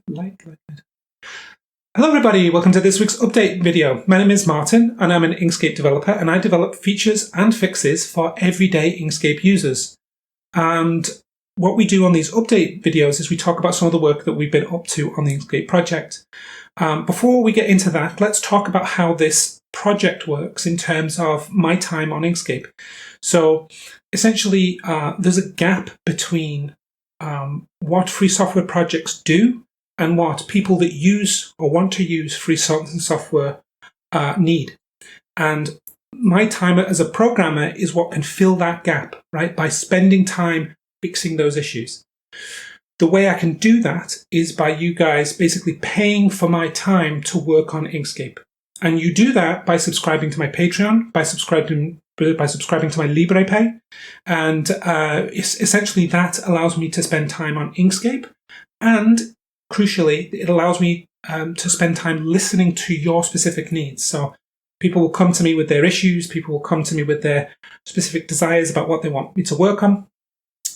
Light. Hello everybody, welcome to this week's update video. My name is Martin and I'm an Inkscape developer and I develop features and fixes for everyday Inkscape users. And what we do on these update videos is we talk about some of the work that we've been up to on the Inkscape project. Before we get into that, let's talk about how this project works in terms of my time on Inkscape. So essentially, there's a gap between what free software projects do and what people that use or want to use free software need. And my time as a programmer is what can fill that gap, right? By spending time fixing those issues. The way I can do that is by you guys basically paying for my time to work on Inkscape. And you do that by subscribing to my Patreon, by subscribing to my LibrePay. And essentially that allows me to spend time on Inkscape. And crucially, it allows me to spend time listening to your specific needs. So people will come to me with their issues, people will come to me with their specific desires about what they want me to work on,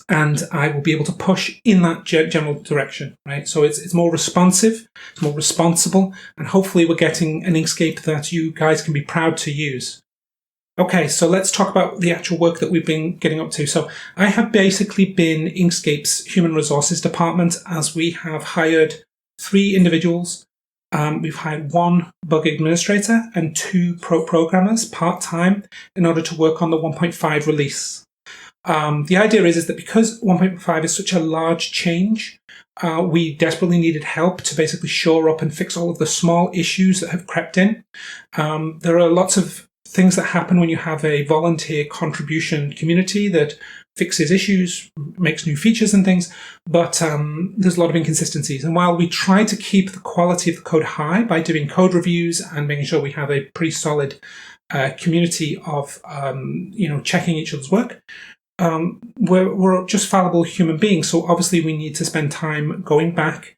and I will be able to push in that general direction, right? So it's more responsive, it's more responsible, and hopefully we're getting an Inkscape that you guys can be proud to use. Okay, so let's talk about the actual work that we've been getting up to. So I have basically been Inkscape's human resources department, as we have hired 3 individuals. We've hired 1 bug administrator and 2 programmers part-time in order to work on the 1.5 release. The idea is that because 1.5 is such a large change, we desperately needed help to basically shore up and fix all of the small issues that have crept in. There are lots of things that happen when you have a volunteer contribution community that fixes issues, makes new features and things, but there's a lot of inconsistencies. And while we try to keep the quality of the code high by doing code reviews and making sure we have a pretty solid community of checking each other's work, we're just fallible human beings. So obviously we need to spend time going back,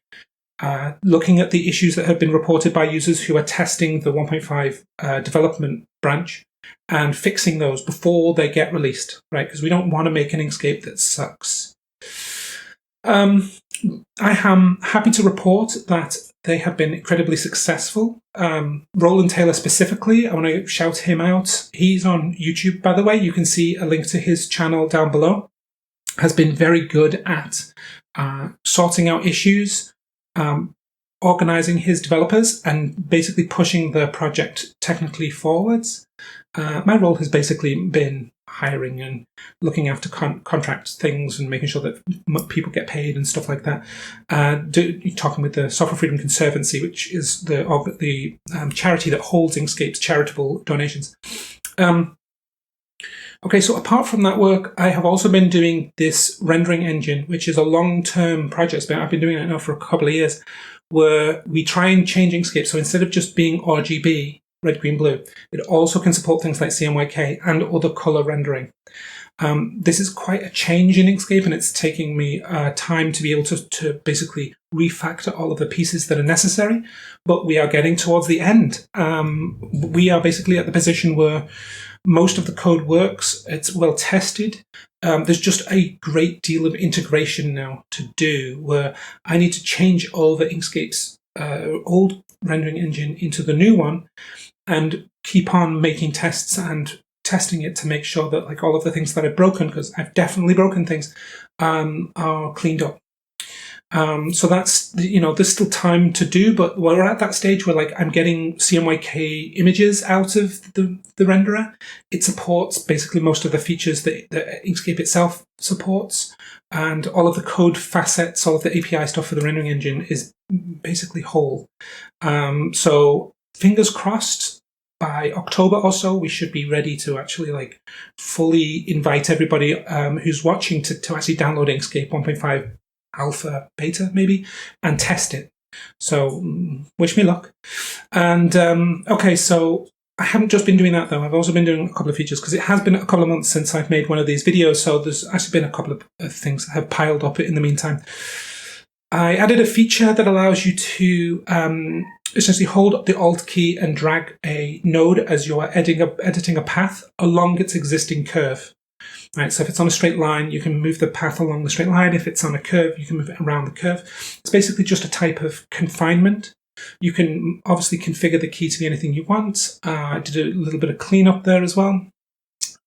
looking at the issues that have been reported by users who are testing the 1.5 development branch and fixing those before they get released, right? Because we don't want to make an Inkscape that sucks. I am happy to report that they have been incredibly successful. Roland Taylor specifically, I want to shout him out. He's on YouTube, by the way. You can see a link to his channel down below. Has been very good at sorting out issues, organizing his developers, and basically pushing the project technically forwards. My role has basically been hiring and looking after contract things and making sure that people get paid and stuff like that. Talking with the Software Freedom Conservancy, which is the charity that holds Inkscape's charitable donations. Okay, so apart from that work, I have also been doing this rendering engine, which is a long-term project. I've been doing it now for a couple of years, where we try and change Inkscape. So instead of just being RGB, red, green, blue, it also can support things like CMYK and other color rendering. This is quite a change in Inkscape, and it's taking me time to be able to basically refactor all of the pieces that are necessary, but we are getting towards the end. We are basically at the position where most of the code works, it's well tested. There's just a great deal of integration now to do, where I need to change over Inkscape's old rendering engine into the new one and keep on making tests and testing it to make sure that all of the things that I've broken, because I've definitely broken things, are cleaned up. So that's, there's still time to do, but we're at that stage where I'm getting CMYK images out of the renderer. It supports basically most of the features that Inkscape itself supports, and all of the code facets, all of the API stuff for the rendering engine is basically whole. So fingers crossed, by October or so, we should be ready to actually fully invite everybody who's watching to actually download Inkscape 1.5 alpha, beta maybe, and test it. So wish me luck. And okay, so I haven't just been doing that though. I've also been doing a couple of features, because it has been a couple of months since I've made one of these videos. So there's actually been a couple of things that have piled up in the meantime. I added a feature that allows you to essentially hold the Alt key and drag a node as you're editing a path along its existing curve. Right, so if it's on a straight line, you can move the path along the straight line. If it's on a curve, you can move it around the curve. It's basically just a type of confinement. You can obviously configure the key to be anything you want. I did a little bit of cleanup there as well.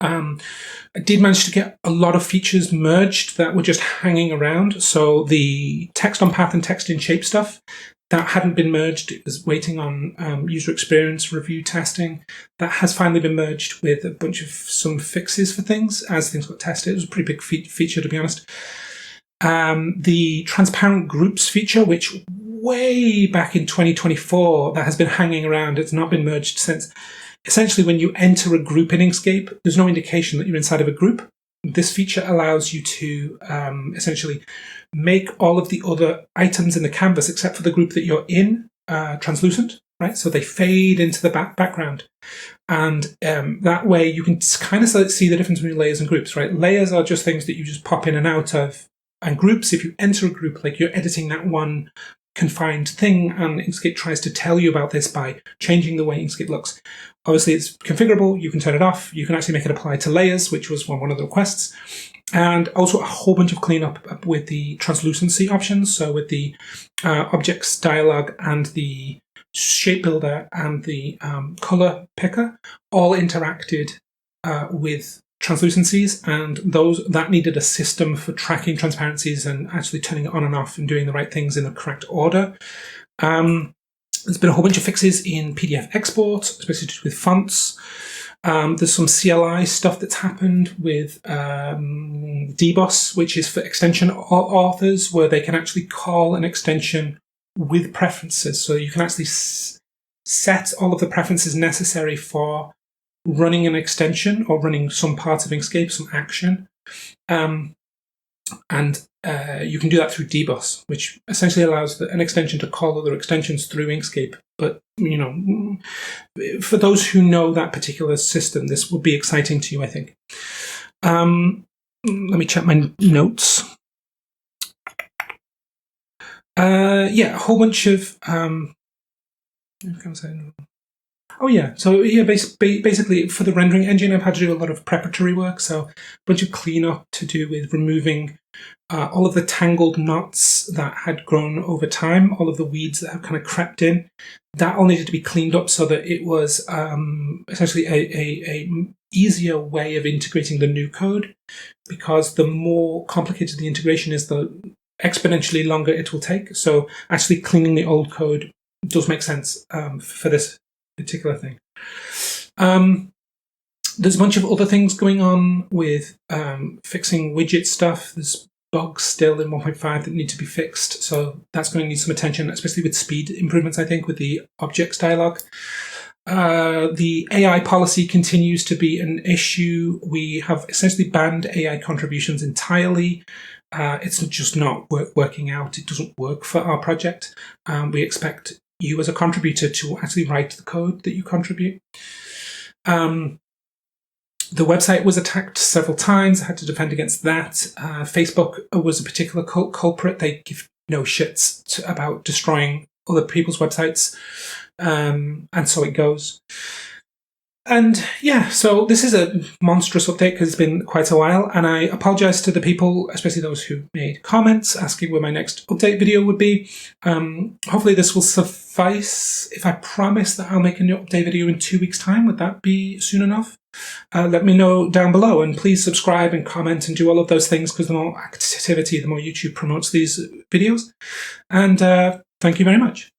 I did manage to get a lot of features merged that were just hanging around. So the text on path and text in shape stuff, that hadn't been merged. It was waiting on user experience review testing. That has finally been merged with a bunch of some fixes for things as things got tested. It was a pretty big feature, to be honest. The transparent groups feature, which way back in 2024, that has been hanging around. It's not been merged since. Essentially, when you enter a group in Inkscape, there's no indication that you're inside of a group. This feature allows you to essentially make all of the other items in the canvas, except for the group that you're in, translucent, right? So they fade into the background. And that way you can kind of see the difference between layers and groups, right? Layers are just things that you just pop in and out of. And groups, if you enter a group, like you're editing that one confined thing, and Inkscape tries to tell you about this by changing the way Inkscape looks. Obviously, it's configurable. You can turn it off. You can actually make it apply to layers, which was one of the requests. And also a whole bunch of cleanup with the translucency options. So with the objects dialog and the shape builder and the color picker, all interacted with translucencies, and that needed a system for tracking transparencies and actually turning it on and off and doing the right things in the correct order. There's been a whole bunch of fixes in PDF export, especially with fonts. There's some CLI stuff that's happened with dboss, which is for extension authors, where they can actually call an extension with preferences. So you can actually set all of the preferences necessary for running an extension or running some part of Inkscape, some action. And you can do that through dboss, which essentially allows an extension to call other extensions through Inkscape. But, you know, for those who know that particular system, this will be exciting to you, I think. Let me check my notes. Yeah, a whole bunch of... Oh yeah, so yeah, basically for the rendering engine, I've had to do a lot of preparatory work, so a bunch of cleanup to do with removing all of the tangled knots that had grown over time, all of the weeds that have kind of crept in. That all needed to be cleaned up so that it was essentially a easier way of integrating the new code, because the more complicated the integration is, the exponentially longer it will take. So actually cleaning the old code does make sense for this particular thing. There's a bunch of other things going on with fixing widget stuff. There's bugs still in 1.5 that need to be fixed, so that's going to need some attention, especially with speed improvements, I think, with the objects dialog. The AI policy continues to be an issue. We have essentially banned AI contributions entirely. It's just not working out. It doesn't work for our project. We expect you as a contributor to actually write the code that you contribute. The website was attacked several times. I had to defend against that. Facebook was a particular culprit. They give no shits about destroying other people's websites. And so it goes. And yeah, so this is a monstrous update because it's been quite a while, and I apologize to the people, especially those who made comments asking where my next update video would be. Hopefully this will suffice. If I promise that I'll make a new update video in 2 weeks' time, would that be soon enough? Let me know down below, and please subscribe and comment and do all of those things, because the more activity, the more YouTube promotes these videos. And thank you very much.